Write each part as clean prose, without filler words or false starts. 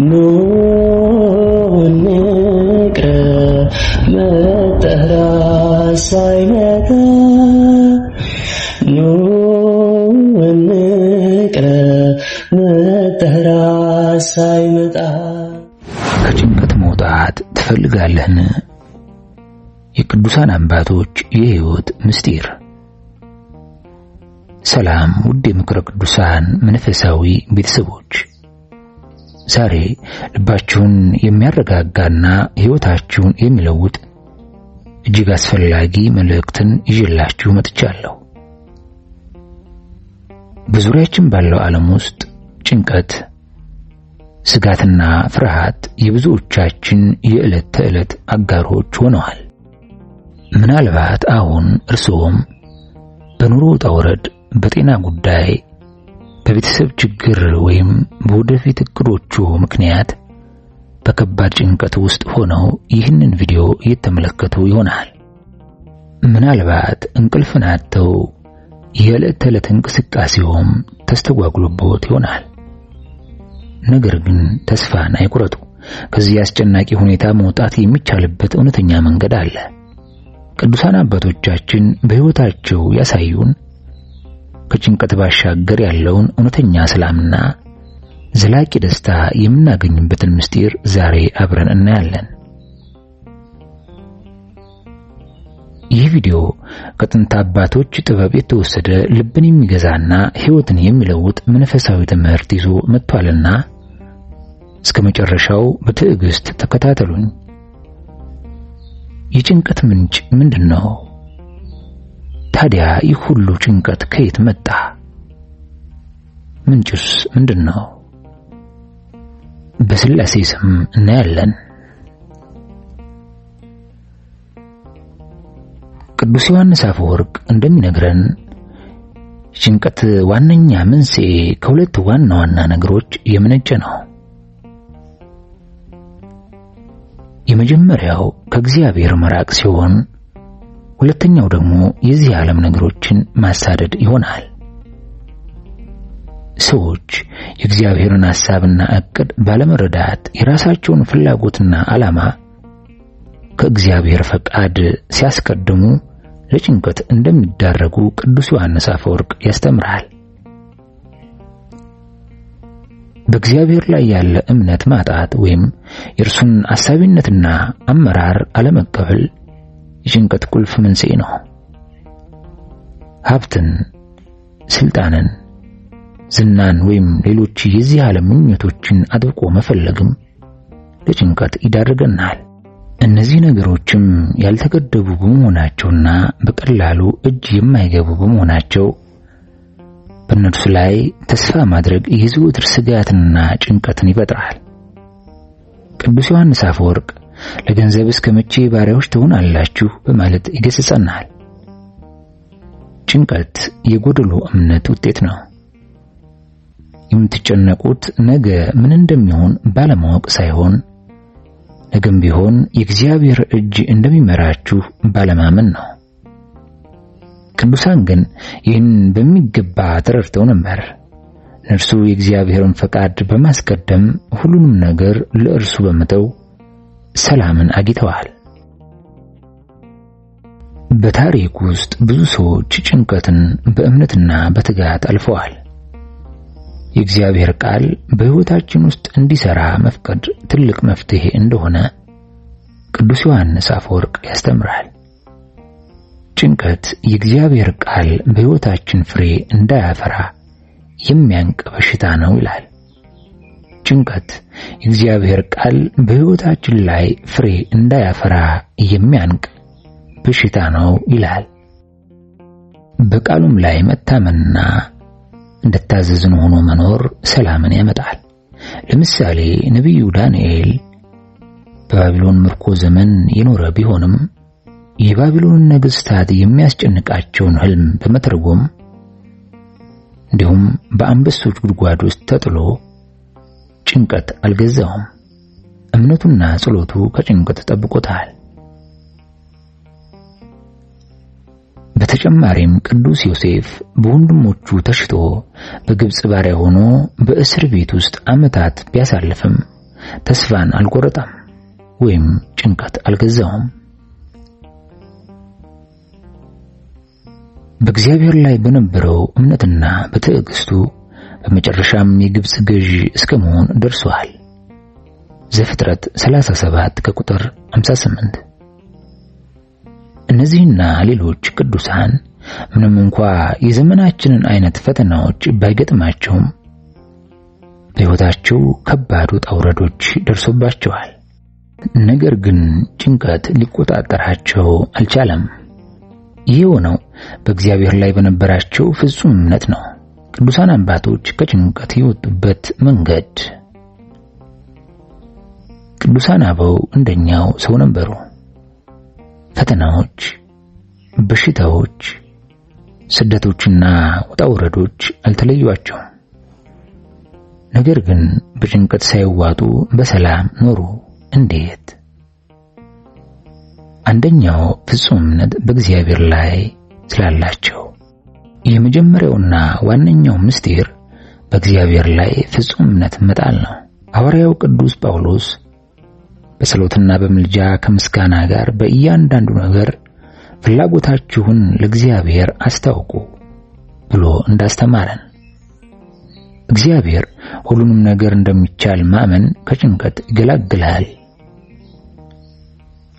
ኑ እንቅረብ መጠራት ሳይመጣ ኑ እንቅረብ መጠራት ሳይመጣ። ከጭንቀት መውጣት ትፈልጋለህን? የቅዱሳን አባቶች የሕይወት ምስጢር። ሰላም ውድ የምክረ ቅዱሳን መንፈሳዊ ቤተሰቦች፣ ዛሬ ልባችሁን የሚያረጋጋና ሕይወታችሁን የሚለውጥ እጅግ አስፈላጊ መልእክትን ይዤላችሁ መጥቻለሁ። በዙሪያችን ባለው ዓለም ውስጥ ጭንቀት፣ ስጋትና ፍርሃት የብዙዎቻችን የዕለት ተዕለት አጋሮች ሆነዋል። ምናልባት አሁን እርስዎም በኑሮ ውጣ ውረድ፣ በጤና ጉዳይ፣ በቤተሰብ ችግር ወይም በወደፊት እቅዶቹ ምክንያት በከባድ ጭንቀት ውስጥ ሆነው ይህንን ቪዲዮ እየተመለከቱ ይሆናል። ምናልባት እንቅልፍን አጥተው የዕለት ተዕለት እንቅስቃሴውም ተስተጓጉሎብዎት ይሆናል። ነገር ግን ተስፋን አይቁረጡ። ከዚህ አስጨናቂ ሁኔታ መውጣት የሚቻልበት እውነተኛ መንገድ አለ። ቅዱሳን አባቶቻችን በሕይወታቸው ያሳዩን ከጭንቀት ባሻገር ያለውን እውነተኛ ሰላምና ዘላቂ ደስታ የምናገኝበትን ምስጢር ዛሬ አብረን እናያለን። ይህ ቪዲዮ ከጥንት አባቶች ጥበብ የተወሰደ ልብን የሚገዛና ሕይወትን የሚለውጥ መንፈሳዊ ትምህርት ይዞ መጥቷልና እስከ መጨረሻው በትዕግስት ተከታተሉኝ። የጭንቀት ምንጭ ምንድነው? ታዲያ ይህ ሁሉ ጭንቀት ከየት መጣ? ምንጩስ ምንድነው? በሥላሴ ስም እናያለን። ቅዱስ ዮሐንስ አፈወርቅ እንደሚነግረን ጭንቀት ዋነኛ መንስኤ ከሁለት ዋና ዋና ነገሮች የመነጨ ነው። የመጀመሪያው ከእግዚአብሔር መራቅ ሲሆን፣ ሁለተኛው ደግሞ የዚህ ዓለም ነገሮችን ማሳደድ ይሆናል። ሰዎች የእግዚአብሔርን ሐሳብና ዕቅድ ባለመረዳት የራሳቸውን ፍላጎትና ዓላማ ከእግዚአብሔር ፈቃድ ሲያስቀድሙ ለጭንቀት እንደሚዳረጉ ቅዱስ ዮሐንስ አፈወርቅ ያስተምራል። በእግዚአብሔር ላይ ያለ እምነት ማጣት ወይም የእርሱን አሳቢነትና አመራር አለመቀበል የጭንቀት ቁልፍ መንስኤ ነው። ሀብትን፣ ስልጣንን፣ ዝናን ወይም ሌሎች የዚህ ዓለም ምኞቶችን አጥብቆ መፈለግም ለጭንቀት ይዳርገናል። እነዚህ ነገሮችም ያልተገደቡ በመሆናቸውና በቀላሉ እጅ የማይገቡ በመሆናቸው በእነርሱ ላይ ተስፋ ማድረግ የዘወትር ስጋትንና ጭንቀትን ይፈጥራል። ቅዱስ ዮሐንስ አፈወርቅ ለገንዘብ እስከ መቼ ባሪያዎች ትሆናላችሁ በማለት ይገስጸናል። ጭንቀት የጎደሎ እምነት ውጤት ነው። የምትጨነቁት ነገ ምን እንደሚሆን ባለማወቅ ሳይሆን ነገም ቢሆን የእግዚአብሔር እጅ እንደሚመራችሁ ባለማመን ነው። ቅዱሳን ግን ይህን በሚገባ ተረድተው ነበር። እነርሱ የእግዚአብሔርን ፈቃድ በማስቀደም ሁሉንም ነገር ለእርሱ በመተው ሰላምን አግኝተዋል። በታሪክ ውስጥ ብዙ ሰዎች ጭንቀትን በእምነትና በትጋት አልፈዋል። የእግዚአብሔር ቃል በሕይወታችን ውስጥ እንዲሰራ መፍቀድ ትልቅ መፍትሄ እንደሆነ ቅዱስ ዮሐንስ አፈወርቅ ያስተምራል። ጭንቀት የእግዚአብሔር ቃል በሕይወታችን ፍሬ እንዳያፈራ የሚያንቅ በሽታ ነው ይላል። ጭንቀት የእግዚአብሔር ቃል በሕይወታችን ላይ ፍሬ እንዳያፈራ የሚያንቅ በሽታ ነው ይላል። በቃሉም ላይ መታመንና እንደታዘዝን ሆኖ መኖር ሰላምን ያመጣል። ለምሳሌ ነቢዩ ዳንኤል በባቢሎን ምርኮ ዘመን የኖረ ቢሆንም የባቢሎን ነገሥታት የሚያስጨንቃቸውን ሕልም በመተርጎም እንዲሁም በአንበሶች ጉድጓድ ውስጥ ተጥሎ ጭንቀት አልገዛውም። እምነቱና ጸሎቱ ከጭንቀት ጠብቆታል። በተጨማሪም ቅዱስ ዮሴፍ በወንድሞቹ ተሽቶ በግብጽ ባሪያ ሆኖ በእስር ቤት ውስጥ ዓመታት ቢያሳልፍም ተስፋን አልቆረጠም ወይም ጭንቀት አልገዛውም። በእግዚአብሔር ላይ በነበረው እምነትና በትዕግስቱ በመጨረሻም የግብጽ ገዢ እስከመሆን ደርሷል። ዘፍጥረት 37 ከቁጥር 58። እነዚህና ሌሎች ቅዱሳን ምንም እንኳ የዘመናችንን አይነት ፈተናዎች ባይገጥማቸውም በሕይወታቸው ከባድ ውጣ ውረዶች ደርሶባቸዋል። ነገር ግን ጭንቀት ሊቆጣጠራቸው አልቻለም። ይህ የሆነው በእግዚአብሔር ላይ በነበራቸው ፍጹም እምነት ነው። ቅዱሳን አባቶች ከጭንቀት የወጡበት መንገድ። ቅዱሳን አበው እንደኛው ሰው ነበሩ። ፈተናዎች፣ በሽታዎች፣ ስደቶችና ውጣ ውረዶች አልተለዩአቸውም። ነገር ግን በጭንቀት ሳይዋጡ በሰላም ኖሩ። እንዴት? አንደኛው ፍጹም እምነት በእግዚአብሔር ላይ ስላላቸው። የመጀመሪያውና ዋነኛው ምስጢር በእግዚአብሔር ላይ ፍጹም እምነት መጣል ነው። ሐዋርያው ቅዱስ ጳውሎስ በጸሎትና በምልጃ ከምስጋና ጋር በእያንዳንዱ ነገር ፍላጎታችሁን ለእግዚአብሔር አስታውቁ ብሎ እንዳስተማረን እግዚአብሔር ሁሉንም ነገር እንደሚቻል ማመን ከጭንቀት ይገላግላል።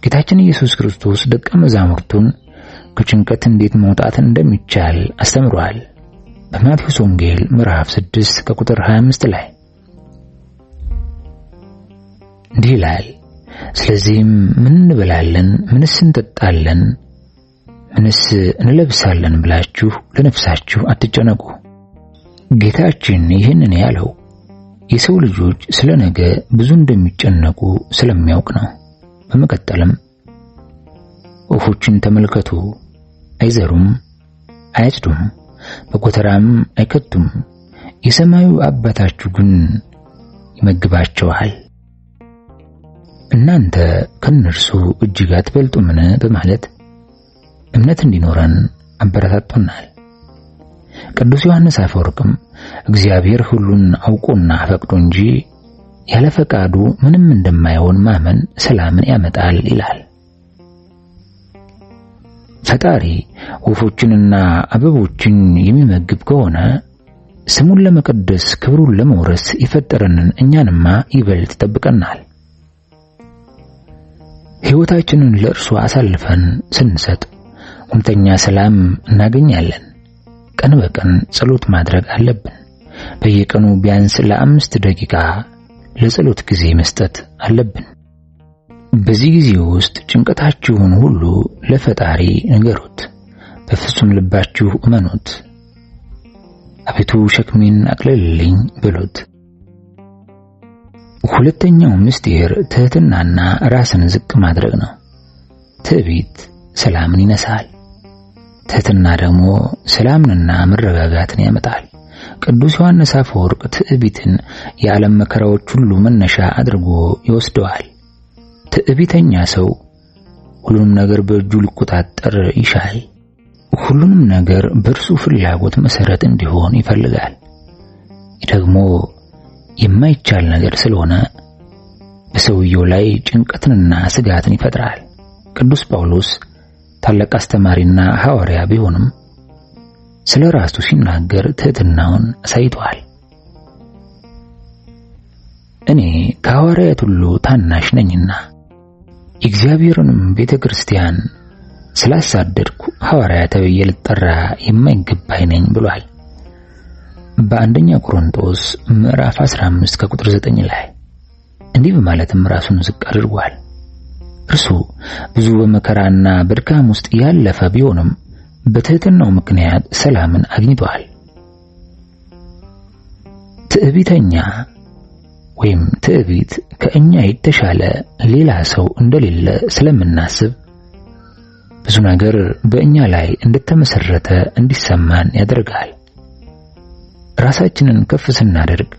ጌታችን ኢየሱስ ክርስቶስ ደቀ መዛሙርቱን ከጭንቀት እንዴት መውጣት እንደሚቻል አስተምሯል። በማቴዎስ ወንጌል ምዕራፍ 6 ከቁጥር 25 ላይ እንዲህ ይላል፣ ስለዚህም ምን እንበላለን፣ ምንስ እንጠጣለን፣ ምንስ እንለብሳለን ብላችሁ ለነፍሳችሁ አትጨነቁ። ጌታችን ይህንን ያለው የሰው ልጆች ስለ ነገ ብዙ እንደሚጨነቁ ስለሚያውቅ ነው። በመቀጠልም ወፎችን ተመልከቱ፣ አይዘሩም፣ አያጭዱም፣ በጎተራም አይከቱም፣ የሰማዩ አባታችሁ ግን ይመግባቸዋል። እናንተ ከነርሱ እጅግ አትበልጡምን? በማለት እምነት እንዲኖረን አበረታቶናል። ቅዱስ ዮሐንስ አፈወርቅም እግዚአብሔር ሁሉን አውቆና ፈቅዶ እንጂ ያለ ፈቃዱ ምንም እንደማይሆን ማመን ሰላምን ያመጣል ይላል። ፈጣሪ ወፎችንና አበቦችን የሚመግብ ከሆነ ስሙን ለመቀደስ ክብሩን ለመውረስ የፈጠረንን እኛንማ ይበልጥ ይጠብቀናል። ሕይወታችንን ለእርሱ አሳልፈን ስንሰጥ እውነተኛ ሰላም እናገኛለን። ቀን በቀን ጸሎት ማድረግ አለብን። በየቀኑ ቢያንስ ለ5 ደቂቃ ለጸሎት ጊዜ መስጠት አለብን። በዚህ ጊዜ ውስጥ ጭንቀታችሁን ሁሉ ለፈጣሪ ንገሩት፣ በፍጹም ልባችሁ እመኑት። አቤቱ ሸክሜን አቅልልልኝ በሉት። ሁለተኛው ምስጢር ትህትናና ራስን ዝቅ ማድረግ ነው። ትዕቢት ሰላምን ይነሳል። ትህትና ደግሞ ሰላምንና መረጋጋትን ያመጣል። ቅዱስ ዮሐንስ አፈወርቅ ትዕቢትን የዓለም መከራዎች ሁሉ መነሻ አድርጎ ይወስደዋል። ትዕቢተኛ ሰው ሁሉንም ነገር በእጁ ሊቆጣጠር ይሻል። ሁሉንም ነገር በእርሱ ፍላጎት መሰረት እንዲሆን ይፈልጋል። ይህ ደግሞ የማይቻል ነገር ስለሆነ በሰውየው ላይ ጭንቀትንና ስጋትን ይፈጥራል። ቅዱስ ጳውሎስ ታላቅ አስተማሪና ሐዋርያ ቢሆንም ስለ ራሱ ሲናገር ትህትናውን አሳይቷል። እኔ ከሐዋርያት ሁሉ ታናሽ ነኝና የእግዚአብሔርንም ቤተክርስቲያን ስላሳደድኩ ሐዋርያ ተብዬ ልጠራ የማይገባኝ ነኝ ብሏል። በአንደኛ ቆሮንቶስ ምዕራፍ 15 ከቁጥር 9 ላይ እንዲህ በማለትም ራሱን ዝቅ አድርጓል። እርሱ ብዙ በመከራና በድካም ውስጥ ያለፈ ቢሆንም በትህትናው ምክንያት ሰላምን አግኝቷል። ትዕቢተኛ ወይም ትዕቢት ከእኛ የተሻለ ሌላ ሰው እንደሌለ ስለምናስብ ብዙ ነገር በእኛ ላይ እንደተመሰረተ እንዲሰማን ያደርጋል። ራሳችንን ከፍ ስናደርግ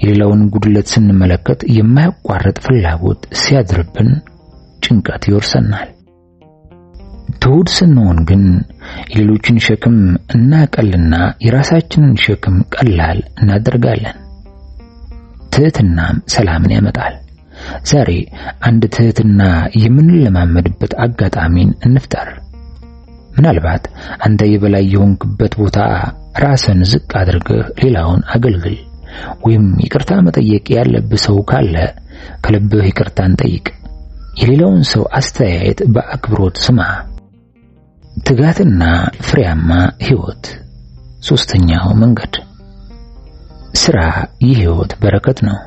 የሌላውን ጉድለት ስንመለከት የማያቋርጥ ፍላጎት ሲያድርብን ጭንቀት ይወርሰናል። ትሁት ስንሆን ግን የሌሎችን ሸክም እናቀልና የራሳችንን ሸክም ቀላል እናደርጋለን። ትህትናም ሰላምን ያመጣል። ዛሬ አንድ ትህትና የምንለማመድበት አጋጣሚን እንፍጠር። ምናልባት አንተ የበላይ የሆንክበት ቦታ ራስን ዝቅ አድርገህ ሌላውን አገልግል። ወይም ይቅርታ መጠየቅ ያለብህ ሰው ካለ ከልብህ ይቅርታን ጠይቅ። የሌላውን ሰው አስተያየት በአክብሮት ስማ። ትጋትና ፍሬያማ ሕይወት። ሶስተኛው መንገድ ሥራ የሕይወት በረከት ነው።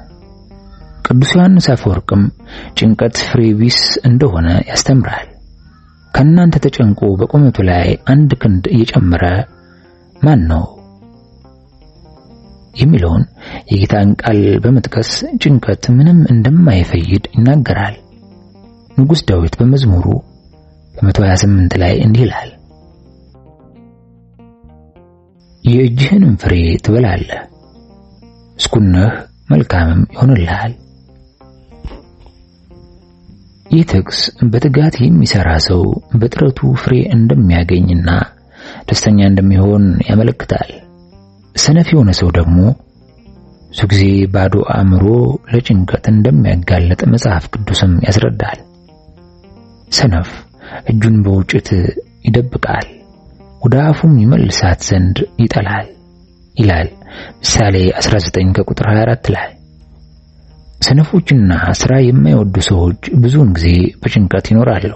ቅዱስ ዮሐንስ አፈወርቅም ጭንቀት ፍሬ ቢስ እንደሆነ ያስተምራል። ከእናንተ ተጨንቆ በቁመቱ ላይ አንድ ክንድ እየጨመረ ማን ነው የሚለውን የጌታን ቃል በመጥቀስ ጭንቀት ምንም እንደማይፈይድ ይናገራል። ንጉሥ ዳዊት በመዝሙሩ በ128 ላይ እንዲህ ይላል፣ የእጅህንም ፍሬ ትበላለህ፣ ምስጉን መልካምም ይሆንልሃል። ይህ ጥቅስ በትጋት የሚሰራ ሰው በጥረቱ ፍሬ እንደሚያገኝና ደስተኛ እንደሚሆን ያመለክታል። ሰነፍ የሆነ ሰው ደግሞ ብዙ ጊዜ ባዶ አእምሮ ለጭንቀት እንደሚያጋለጥ መጽሐፍ ቅዱስም ያስረዳል። ሰነፍ እጁን በውጭት ይደብቃል፣ ወደ አፉም ይመልሳት ዘንድ ይጠላል ይላል ምሳሌ 19 ከቁጥር 24 ላይ። ሰነፎችና ሥራ የማይወዱ ሰዎች ብዙውን ጊዜ በጭንቀት ይኖራሉ።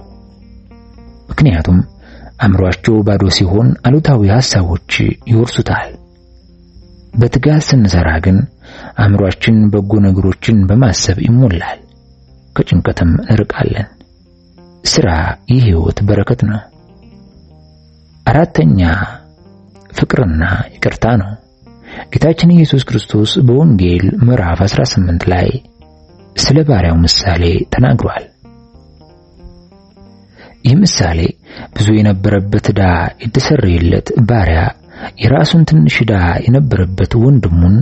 ምክንያቱም አእምሮአቸው ባዶ ሲሆን አሉታዊ ሐሳቦች ይወርሱታል። በትጋት ስንሰራ ግን አእምሮአችን በጎ ነገሮችን በማሰብ ይሞላል፣ ከጭንቀትም እንርቃለን። ሥራ የሕይወት በረከት ነው። አራተኛ ፍቅርና ይቅርታ ነው። ጌታችን ኢየሱስ ክርስቶስ በወንጌል ምዕራፍ 18 ላይ ስለ ባሪያው ምሳሌ ተናግሯል። ይህ ምሳሌ ብዙ የነበረበት ዕዳ የተሰረየለት ባሪያ የራሱን ትንሽ ዕዳ የነበረበት ወንድሙን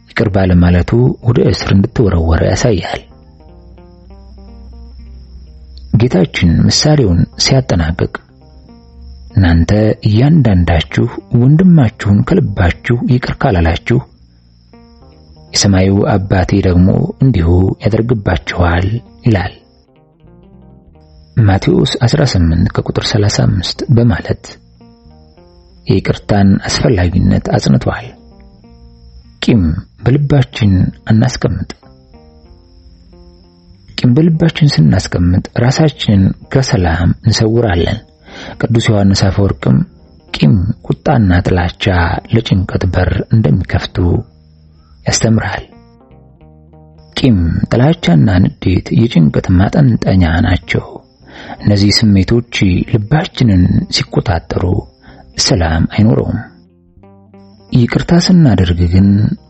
ይቅር ባለማለቱ ወደ እስር እንድትወረወረ ያሳያል። ጌታችን ምሳሌውን ሲያጠናቅቅ እናንተ እያንዳንዳችሁ ወንድማችሁን ከልባችሁ ይቅር ካላላችሁ የሰማዩ አባቴ ደግሞ እንዲሁ ያደርግባችኋል ይላል። ማቴዎስ 18 ከቁጥር 35 በማለት የይቅርታን አስፈላጊነት አጽንቷል። ቂም በልባችን አናስቀምጥ። ቂም በልባችን ስናስቀምጥ ራሳችንን ከሰላም እንሰውራለን። ቅዱስ ዮሐንስ አፈወርቅም ቂም፣ ቁጣና ጥላቻ ለጭንቀት በር እንደሚከፍቱ ያስተምራል። ቂም፣ ጥላቻና ንዴት የጭንቀት ማጠንጠኛ ናቸው። እነዚህ ስሜቶች ልባችንን ሲቆጣጠሩ ሰላም አይኖረውም። ይቅርታ ስናደርግ ግን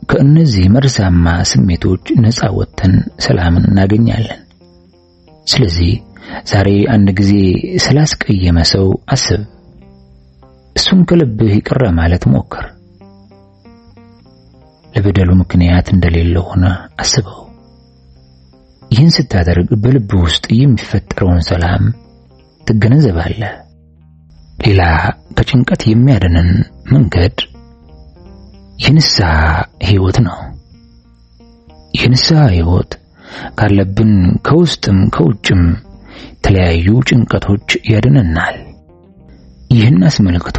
ከእነዚህ መርዛማ ስሜቶች ነፃ ወጥተን ሰላምን እናገኛለን። ስለዚህ ዛሬ አንድ ጊዜ ስላስቀየመ ሰው አስብ። እሱን ከልብህ ይቅር ማለት ሞክር። ለበደሉ ምክንያት እንደሌለ ሆነ አስበው። ይህን ስታደርግ በልብ ውስጥ የሚፈጠረውን ሰላም ትገነዘባለህ። ሌላ ከጭንቀት የሚያድነን መንገድ የንስሐ ሕይወት ነው። የንስሐ ሕይወት ካለብን ከውስጥም ከውጭም የተለያዩ ጭንቀቶች ያድነናል። ይህን አስመልክቶ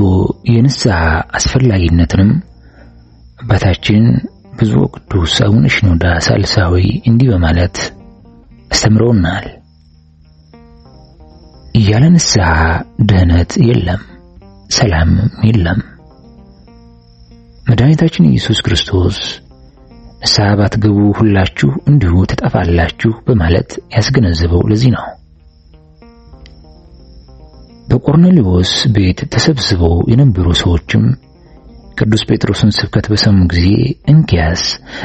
የንስሐ አስፈላጊነትንም አባታችን ብፁዕ ቅዱስ አቡነ ሽኖዳ ሳልሳዊ እንዲህ በማለት አስተምረውናል። ያለ ንስሐ ድህነት የለም፣ ሰላም የለም። መድኃኒታችን ኢየሱስ ክርስቶስ ንስሐ ባትገቡ ሁላችሁ እንዲሁ ትጠፋላችሁ በማለት ያስገነዘበው ለዚህ ነው። በቆርኔሌዎስ ቤት ተሰብስበው የነበሩ ሰዎችም ቅዱስ ጴጥሮስን ስብከት በሰሙ ጊዜ እንኪያስ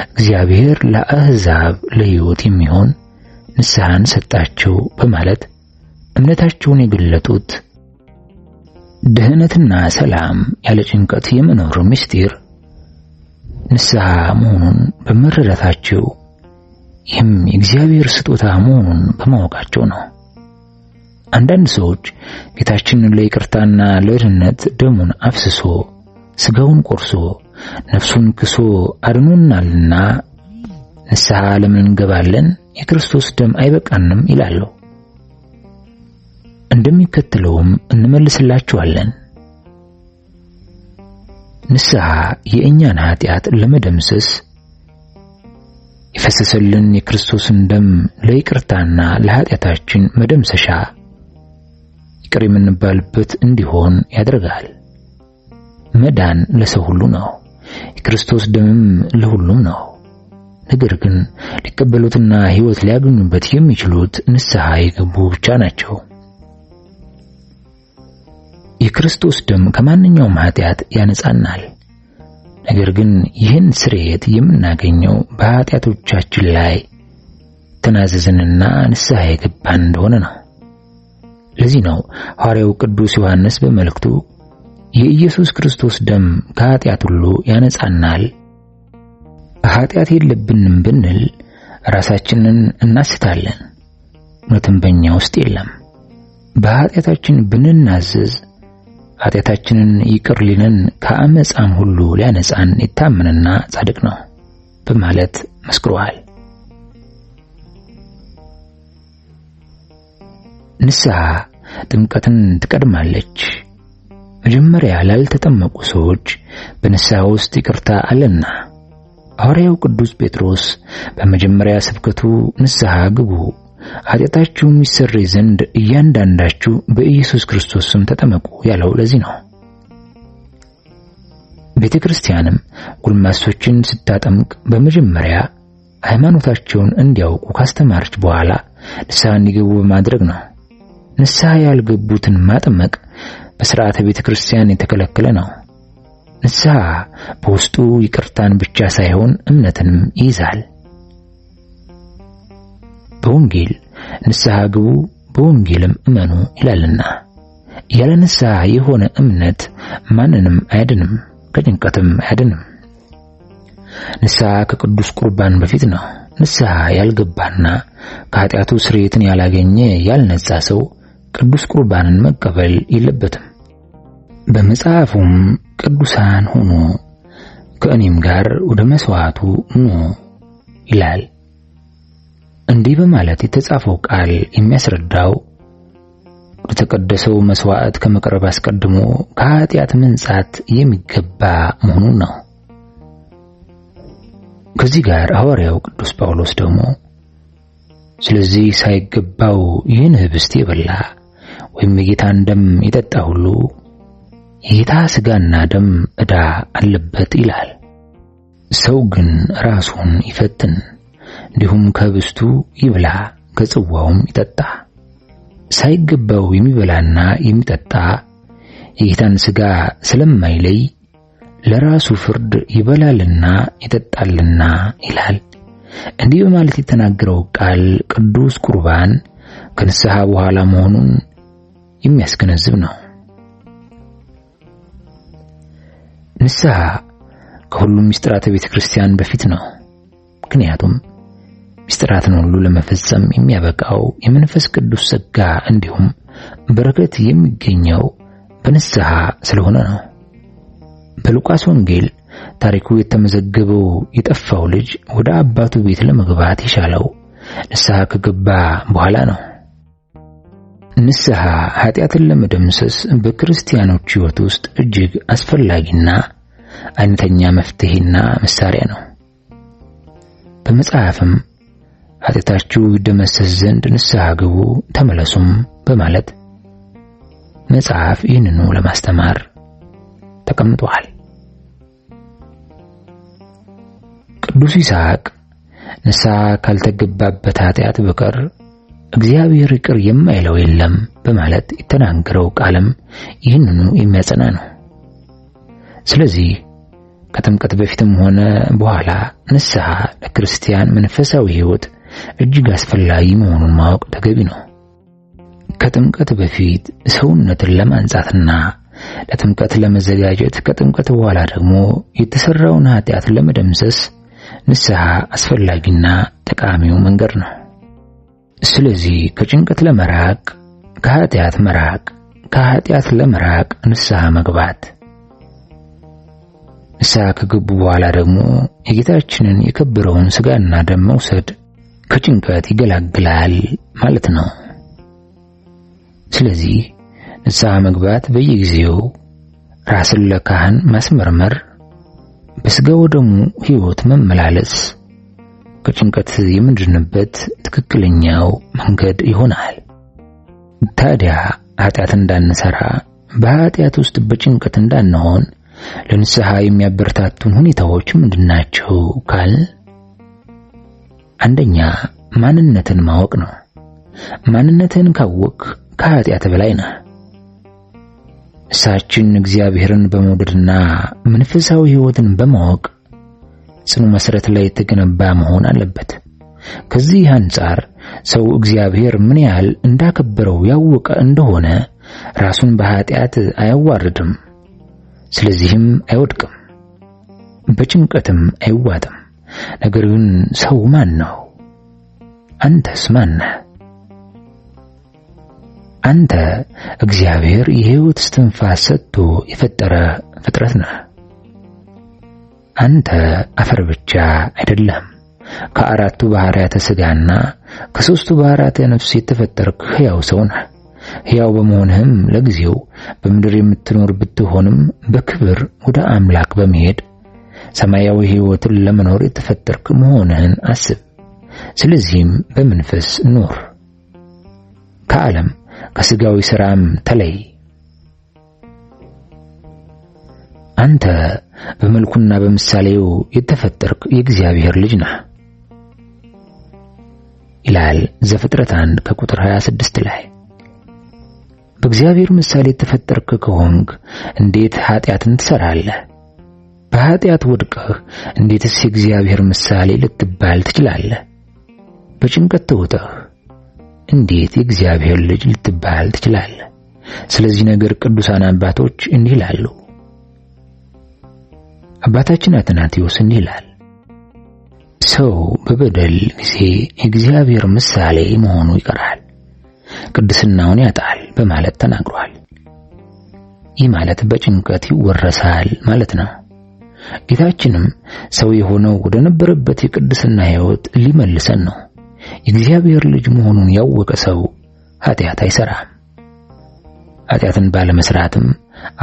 እግዚአብሔር ለአሕዛብ ለሕይወት የሚሆን ንስሐን ሰጣቸው በማለት እምነታቸውን የገለጡት ድህነትና ሰላም ያለ ጭንቀት የመኖር ምስጢር ንስሐ መሆኑን በመረዳታቸው ይህም የእግዚአብሔር ስጦታ መሆኑን በማወቃቸው ነው። አንዳንድ ሰዎች ጌታችንን ለይቅርታና ለድህነት ደሙን አፍስሶ ስጋውን ቆርሶ ነፍሱን ክሶ አድኖናልና ንስሐ ለምን እንገባለን የክርስቶስ ደም አይበቃንም ይላሉ። እንደሚከተለውም እንመልስላችኋለን። ንስሐ የእኛን ኃጢአት ለመደምሰስ የፈሰሰልን የክርስቶስን ደም ለይቅርታና ለኃጢአታችን መደምሰሻ ይቅር የምንባልበት እንዲሆን ያደርጋል። መዳን ለሰው ሁሉ ነው፣ የክርስቶስ ደምም ለሁሉም ነው። ነገር ግን ሊቀበሉትና ሕይወት ሊያገኙበት የሚችሉት ንስሐ የገቡ ብቻ ናቸው። የክርስቶስ ደም ከማንኛውም ኃጢአት ያነጻናል። ነገር ግን ይህን ስርየት የምናገኘው በኃጢአቶቻችን ላይ ተናዘዝንና ንስሐ የገባን እንደሆነ ነው። ለዚህ ነው ሐዋርያው ቅዱስ ዮሐንስ በመልእክቱ የኢየሱስ ክርስቶስ ደም ከኃጢአት ሁሉ ያነጻናል፣ ኃጢአት የለብንም ብንል ራሳችንን እናስታለን፣ እውነትም በእኛ ውስጥ የለም። በኃጢአታችን ብንናዘዝ ኃጢአታችንን ይቅር ሊለን ከአመፃም ሁሉ ሊያነጻን የታመነና ጻድቅ ነው በማለት መስክሯል። ንስሐ ጥምቀትን ትቀድማለች። መጀመሪያ ላልተጠመቁ ሰዎች በንስሐ ውስጥ ይቅርታ አለና ሐዋርያው ቅዱስ ጴጥሮስ በመጀመሪያ ስብከቱ ንስሐ ግቡ፣ ኃጢአታችሁም ይሰረይ ዘንድ እያንዳንዳችሁ በኢየሱስ ክርስቶስ ስም ተጠመቁ ያለው ለዚህ ነው። ቤተክርስቲያንም ጎልማሶችን ስታጠምቅ በመጀመሪያ ሃይማኖታቸውን እንዲያውቁ ካስተማረች በኋላ ንስሐ እንዲገቡ በማድረግ ነው። ንስሐ ያልገቡትን ማጥመቅ በሥርዓተ ቤተክርስቲያን የተከለከለ ነው። ንስሐ በውስጡ ይቅርታን ብቻ ሳይሆን እምነትንም ይይዛል። በወንጌል ንስሐ ግቡ በወንጌልም እመኑ ይላልና ያለ ንስሐ የሆነ እምነት ማንንም አያድንም፣ ከጭንቀትም አያድንም። ንስሐ ከቅዱስ ቁርባን በፊት ነው። ንስሐ ያልገባና ከኃጢአቱ ስርየትን ያላገኘ ያልነጻ ሰው ቅዱስ ቁርባንን መቀበል የለበትም። በመጽሐፉም ቅዱሳን ሁኑ ከእኔም ጋር ወደ መስዋዕቱ ኑ ይላል። እንዲህ በማለት የተጻፈው ቃል የሚያስረዳው ወደ ተቀደሰው መስዋዕት ከመቅረብ አስቀድሞ ከኃጢአት መንጻት የሚገባ መሆኑን ነው። ከዚህ ጋር ሐዋርያው ቅዱስ ጳውሎስ ደግሞ ስለዚህ ሳይገባው ይህን ኅብስት የበላ ወይም የጌታን ደም የጠጣ ሁሉ የጌታ ሥጋና ደም ዕዳ አለበት ይላል። ሰው ግን ራሱን ይፈትን፣ እንዲሁም ከኅብስቱ ይብላ ከጽዋውም ይጠጣ። ሳይገባው የሚበላና የሚጠጣ የጌታን ሥጋ ስለማይለይ ለራሱ ፍርድ ይበላልና ይጠጣልና ይላል። እንዲህ በማለት የተናገረው ቃል ቅዱስ ቁርባን ከንስሐ በኋላ መሆኑን የሚያስገነዝብ ነው። ንስሐ ከሁሉም ምስጢራተ ቤተክርስቲያን በፊት ነው። ምክንያቱም ምስጢራትን ሁሉ ለመፈጸም የሚያበቃው የመንፈስ ቅዱስ ጸጋ እንዲሁም በረከት የሚገኘው በንስሐ ስለሆነ ነው። በሉቃስ ወንጌል ታሪኩ የተመዘገበው የጠፋው ልጅ ወደ አባቱ ቤት ለመግባት የቻለው ንስሐ ከገባ በኋላ ነው። ንስሐ ኃጢአትን ለመደምሰስ በክርስቲያኖች ሕይወት ውስጥ እጅግ አስፈላጊና አይነተኛ መፍትሄና መሳሪያ ነው። በመጽሐፍም ኃጢአታችሁ ይደመሰስ ዘንድ ንስሐ ግቡ ተመለሱም በማለት መጽሐፍ ይህንኑ ለማስተማር ተቀምጧል። ቅዱስ ይስሐቅ ንስሐ ካልተገባበት ኃጢአት በቀር እግዚአብሔር ይቅር የማይለው የለም በማለት የተናገረው ቃልም ይህንኑ የሚያጸና ነው። ስለዚህ ከጥምቀት በፊትም ሆነ በኋላ ንስሐ ለክርስቲያን መንፈሳዊ ሕይወት እጅግ አስፈላጊ መሆኑን ማወቅ ተገቢ ነው። ከጥምቀት በፊት ሰውነትን ለማንጻትና ለጥምቀት ለመዘጋጀት፣ ከጥምቀት በኋላ ደግሞ የተሰራውን ኃጢአት ለመደምሰስ ንስሐ አስፈላጊና ጠቃሚው መንገድ ነው። ስለዚህ ከጭንቀት ለመራቅ ከኃጢአት መራቅ፣ ከኃጢአት ለመራቅ ንስሐ መግባት፣ ንስሐ ከገቡ በኋላ ደግሞ የጌታችንን የከበረውን ሥጋና ደም መውሰድ፣ ከጭንቀት ይገላግላል ማለት ነው። ስለዚህ ንስሐ መግባት፣ በየጊዜው ራስን ለካህን ማስመርመር፣ በስጋው ደሙ ሕይወት መመላለስ ከጭንቀት የምንድንበት ትክክለኛው መንገድ ይሆናል። ታዲያ ኃጢአት እንዳንሰራ፣ በኃጢአት ውስጥ በጭንቀት እንዳንሆን ለንስሐ የሚያበረታቱን ሁኔታዎች ምንድናቸው ካል፣ አንደኛ ማንነትን ማወቅ ነው። ማንነትን ካወቅ ከኃጢአት በላይ ነህ። እሳችን እግዚአብሔርን በመውደድና መንፈሳዊ ሕይወትን በማወቅ ጽኑ መሰረት ላይ የተገነባ መሆን አለበት። ከዚህ አንጻር ሰው እግዚአብሔር ምን ያህል እንዳከበረው ያወቀ እንደሆነ ራሱን በኃጢአት አያዋርድም። ስለዚህም አይወድቅም፣ በጭንቀትም አይዋጥም። ነገር ግን ሰው ማን ነው? አንተስ ማን ነህ? አንተ እግዚአብሔር የሕይወት እስትንፋስ ሰጥቶ የፈጠረ ፍጥረት ነህ። አንተ አፈር ብቻ አይደለም፣ ከአራቱ ባህሪያተ ሥጋና ከሦስቱ ባህሪያተ ነፍስ የተፈጠርክ ሕያው ሰው ነህ። ሕያው በመሆንህም ለጊዜው በምድር የምትኖር ብትሆንም በክብር ወደ አምላክ በመሄድ ሰማያዊ ሕይወትን ለመኖር የተፈጠርክ መሆንህን አስብ። ስለዚህም በመንፈስ ኑር። ከዓለም ከሥጋዊ ሥራም ተለይ። አንተ በመልኩና በምሳሌው የተፈጠርክ የእግዚአብሔር ልጅ ነህ ይላል ዘፍጥረት 1 ከቁጥር 26 ላይ። በእግዚአብሔር ምሳሌ የተፈጠርክ ከሆንክ እንዴት ኃጢአትን ትሰራለህ? በኃጢአት ወድቀህ እንዴትስ የእግዚአብሔር ምሳሌ ልትባል ትችላለህ? በጭንቀት ተውጠህ እንዴት የእግዚአብሔር ልጅ ልትባል ትችላለህ? ስለዚህ ነገር ቅዱሳን አባቶች እንዲህ ይላሉ። አባታችን አትናቴዎስ እንዲህ ይላል፣ ሰው በበደል ጊዜ የእግዚአብሔር ምሳሌ መሆኑ ይቀራል፣ ቅድስናውን ያጣል በማለት ተናግሯል። ይህ ማለት በጭንቀት ይወረሳል ማለት ነው። ጌታችንም ሰው የሆነው ወደ ነበረበት የቅድስና ሕይወት ሊመልሰን ነው። የእግዚአብሔር ልጅ መሆኑን ያወቀ ሰው ኃጢአት አይሰራም። ኃጢአትን ባለመስራትም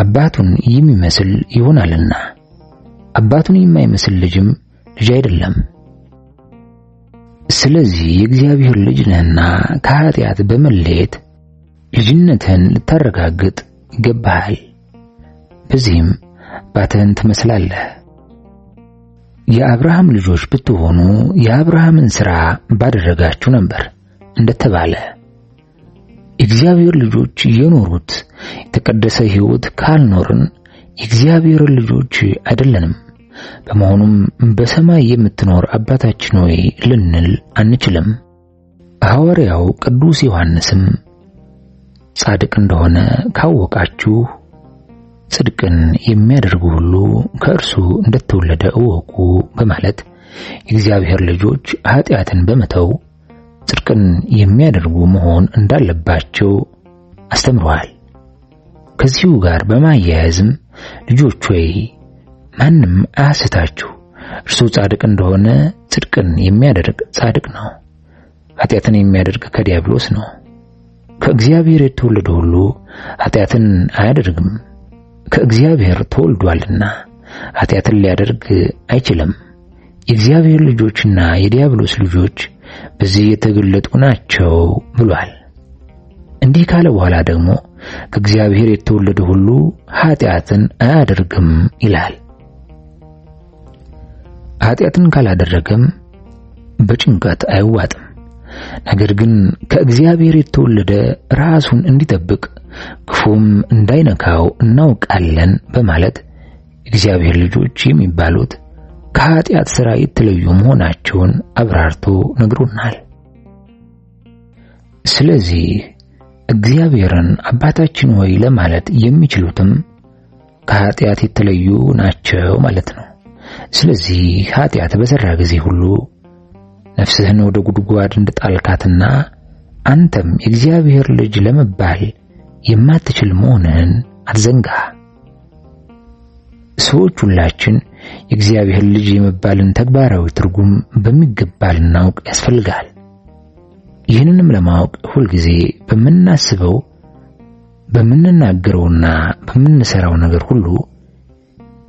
አባቱን የሚመስል ይሆናልና፣ አባቱን የማይመስል ልጅም ልጅ አይደለም። ስለዚህ የእግዚአብሔር ልጅ ነህና ከኃጢአት በመለየት ልጅነትህን ልታረጋግጥ ይገባሃል። በዚህም አባትህን ትመስላለህ። የአብርሃም ልጆች ብትሆኑ የአብርሃምን ሥራ ባደረጋችሁ ነበር እንደተባለ፣ የእግዚአብሔር ልጆች የኖሩት የተቀደሰ ሕይወት ካልኖርን የእግዚአብሔር ልጆች አይደለንም። በመሆኑም በሰማይ የምትኖር አባታችን ሆይ ልንል አንችልም። ሐዋርያው ቅዱስ ዮሐንስም ጻድቅ እንደሆነ ካወቃችሁ ጽድቅን የሚያደርጉ ሁሉ ከእርሱ እንደተወለደ እወቁ በማለት የእግዚአብሔር ልጆች ኃጢአትን በመተው ጽድቅን የሚያደርጉ መሆን እንዳለባቸው አስተምረዋል። ከዚሁ ጋር በማያያዝም ልጆች ሆይ ማንም አያስታችሁ፣ እርሱ ጻድቅ እንደሆነ ጽድቅን የሚያደርግ ጻድቅ ነው፣ ኃጢአትን የሚያደርግ ከዲያብሎስ ነው። ከእግዚአብሔር የተወለደ ሁሉ ኃጢአትን አያደርግም፣ ከእግዚአብሔር ተወልዷልና ኃጢአትን ሊያደርግ አይችልም። የእግዚአብሔር ልጆችና የዲያብሎስ ልጆች በዚህ የተገለጡ ናቸው ብሏል። እንዲህ ካለ በኋላ ደግሞ ከእግዚአብሔር የተወለደ ሁሉ ኃጢአትን አያደርግም ይላል። ኃጢአትን ካላደረገም በጭንቀት አይዋጥም። ነገር ግን ከእግዚአብሔር የተወለደ ራሱን እንዲጠብቅ ክፉም እንዳይነካው እናውቃለን በማለት እግዚአብሔር ልጆች የሚባሉት ከኃጢአት ሥራ የተለዩ መሆናቸውን አብራርቶ ነግሮናል። ስለዚህ እግዚአብሔርን አባታችን ሆይ ለማለት የሚችሉትም ከኃጢአት የተለዩ ናቸው ማለት ነው። ስለዚህ ኃጢአት በሠራ ጊዜ ሁሉ ነፍስህን ወደ ጉድጓድ እንደጣልካትና አንተም የእግዚአብሔር ልጅ ለመባል የማትችል መሆንህን አትዘንጋ። ሰዎች ሁላችን የእግዚአብሔር ልጅ የመባልን ተግባራዊ ትርጉም በሚገባ ልናውቅ ያስፈልጋል። ይህንንም ለማወቅ ሁልጊዜ በምናስበው በምንናገረውና በምንሰራው ነገር ሁሉ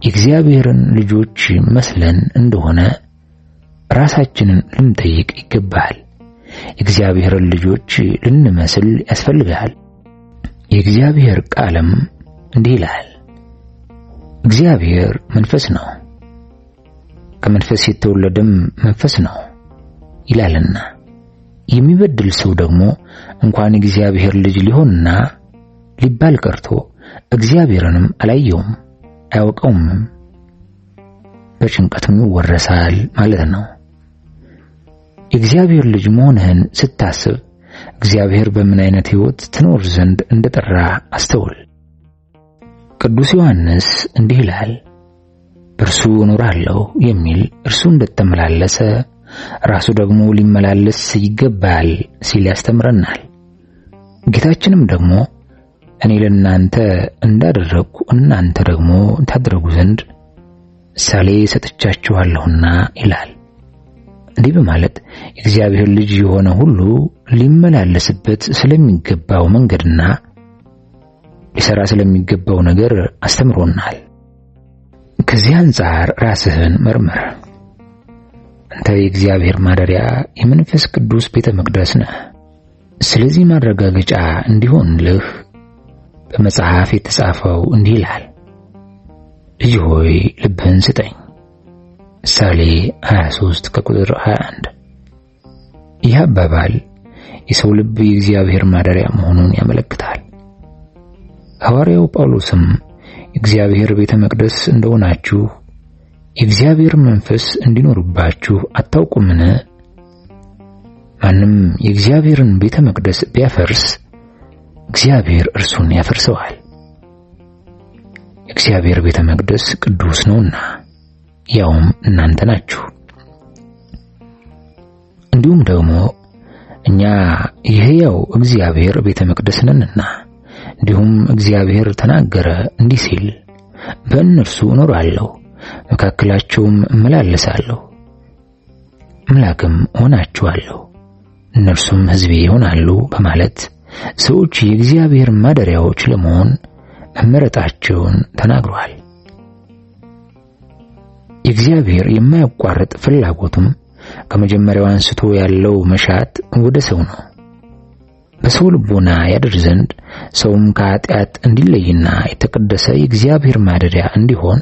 የእግዚአብሔርን ልጆች መስለን እንደሆነ ራሳችንን ልንጠይቅ ይገባል። የእግዚአብሔርን ልጆች ልንመስል ያስፈልጋል። የእግዚአብሔር ቃልም እንዲህ ይላል፣ እግዚአብሔር መንፈስ ነው፣ ከመንፈስ የተወለደም መንፈስ ነው ይላልና የሚበድል ሰው ደግሞ እንኳን የእግዚአብሔር ልጅ ሊሆንና ሊባል ቀርቶ እግዚአብሔርንም አላየውም አያውቀውም፣ በጭንቀትም ይወረሳል ማለት ነው። የእግዚአብሔር ልጅ መሆንህን ስታስብ እግዚአብሔር በምን አይነት ሕይወት ትኖር ዘንድ እንደጠራ አስተውል። ቅዱስ ዮሐንስ እንዲህ ይላል፣ በእርሱ እኖራለሁ የሚል እርሱ እንደተመላለሰ ራሱ ደግሞ ሊመላለስ ይገባል ሲል ያስተምረናል። ጌታችንም ደግሞ እኔ ለእናንተ እንዳደረግኩ እናንተ ደግሞ ታደርጉ ዘንድ ምሳሌ ሰጥቻችኋለሁና ይላል። እንዲህ በማለት የእግዚአብሔር ልጅ የሆነ ሁሉ ሊመላለስበት ስለሚገባው መንገድና ሊሰራ ስለሚገባው ነገር አስተምሮናል። ከዚህ አንጻር ራስህን መርምር። አንተ የእግዚአብሔር ማደሪያ የመንፈስ ቅዱስ ቤተ መቅደስ ነህ። ስለዚህ ማረጋገጫ እንዲሆንልህ በመጽሐፍ የተጻፈው እንዲህ ይላል፣ ልጅ ሆይ ልብህን ስጠኝ። ምሳሌ 23 ከቁጥር 21። ይህ አባባል የሰው ልብ የእግዚአብሔር ማደሪያ መሆኑን ያመለክታል። ሐዋርያው ጳውሎስም የእግዚአብሔር ቤተ መቅደስ እንደሆናችሁ የእግዚአብሔር መንፈስ እንዲኖርባችሁ አታውቁምን? ማንም የእግዚአብሔርን ቤተ መቅደስ ቢያፈርስ እግዚአብሔር እርሱን ያፈርሰዋል። የእግዚአብሔር ቤተ መቅደስ ቅዱስ ነውና ያውም እናንተ ናችሁ። እንዲሁም ደግሞ እኛ የሕያው እግዚአብሔር ቤተ መቅደስ ነንና፣ እንዲሁም እግዚአብሔር ተናገረ እንዲህ ሲል፣ በእነርሱ እኖራለሁ፣ መካከላቸውም እመላለሳለሁ፣ አምላክም ሆናቸዋለሁ፣ እነርሱም ሕዝቤ ይሆናሉ በማለት ሰዎች የእግዚአብሔር ማደሪያዎች ለመሆን መመረጣቸውን ተናግሯል። የእግዚአብሔር የማያቋርጥ ፍላጎቱም ከመጀመሪያው አንስቶ ያለው መሻት ወደ ሰው ነው። በሰው ልቦና ያድር ዘንድ ሰውም ከኃጢአት እንዲለይና የተቀደሰ የእግዚአብሔር ማደሪያ እንዲሆን።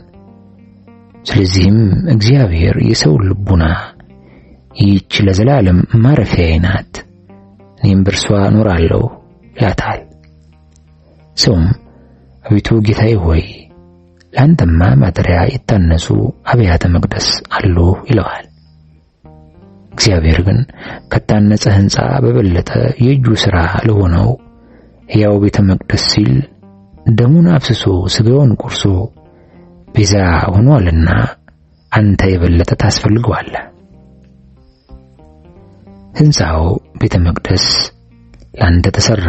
ስለዚህም እግዚአብሔር የሰው ልቦና ይህች ለዘላለም ማረፊያዬ ናት፣ እኔም በእርሷ እኖራለሁ ይላታል። ሰውም አቤቱ ጌታዬ ሆይ ለአንተማ ማደሪያ የታነጹ አብያተ መቅደስ አሉ ይለዋል። እግዚአብሔር ግን ከታነጸ ሕንጻ በበለጠ የእጁ ሥራ ለሆነው ሕያው ቤተ መቅደስ ሲል ደሙን አፍስሶ ሥጋውን ቆርሶ ቤዛ ሆኗልና አንተ የበለጠ ታስፈልገዋለህ። ሕንጻው ቤተ መቅደስ ለአንተ ተሠራ፣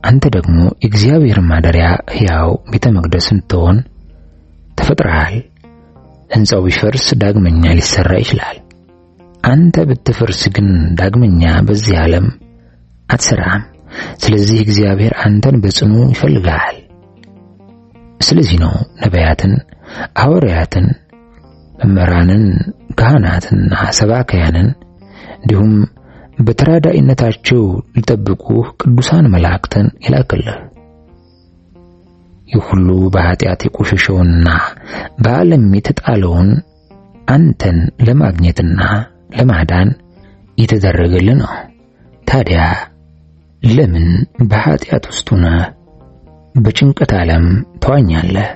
አንተ ደግሞ የእግዚአብሔር ማደሪያ ሕያው ቤተ መቅደስ እንድትሆን ተፈጥረሃል። ሕንጻው ቢፈርስ ዳግመኛ ሊሰራ ይችላል። አንተ ብትፈርስ ግን ዳግመኛ በዚህ ዓለም አትሰራም። ስለዚህ እግዚአብሔር አንተን በጽኑ ይፈልጋል። ስለዚህ ነው ነቢያትን፣ ሐዋርያትን፣ መምህራንን፣ ካህናትና ሰባክያንን እንዲሁም በተራዳኢነታቸው ሊጠብቁህ ቅዱሳን መላእክትን ይላክልህ። ይህ ሁሉ በኃጢአት የቆሸሸውንና በዓለም የተጣለውን አንተን ለማግኘትና ለማዳን የተደረገልህ ነው። ታዲያ ለምን በኃጢአት ውስጥ ሆነህ በጭንቀት ዓለም ተዋኛለህ?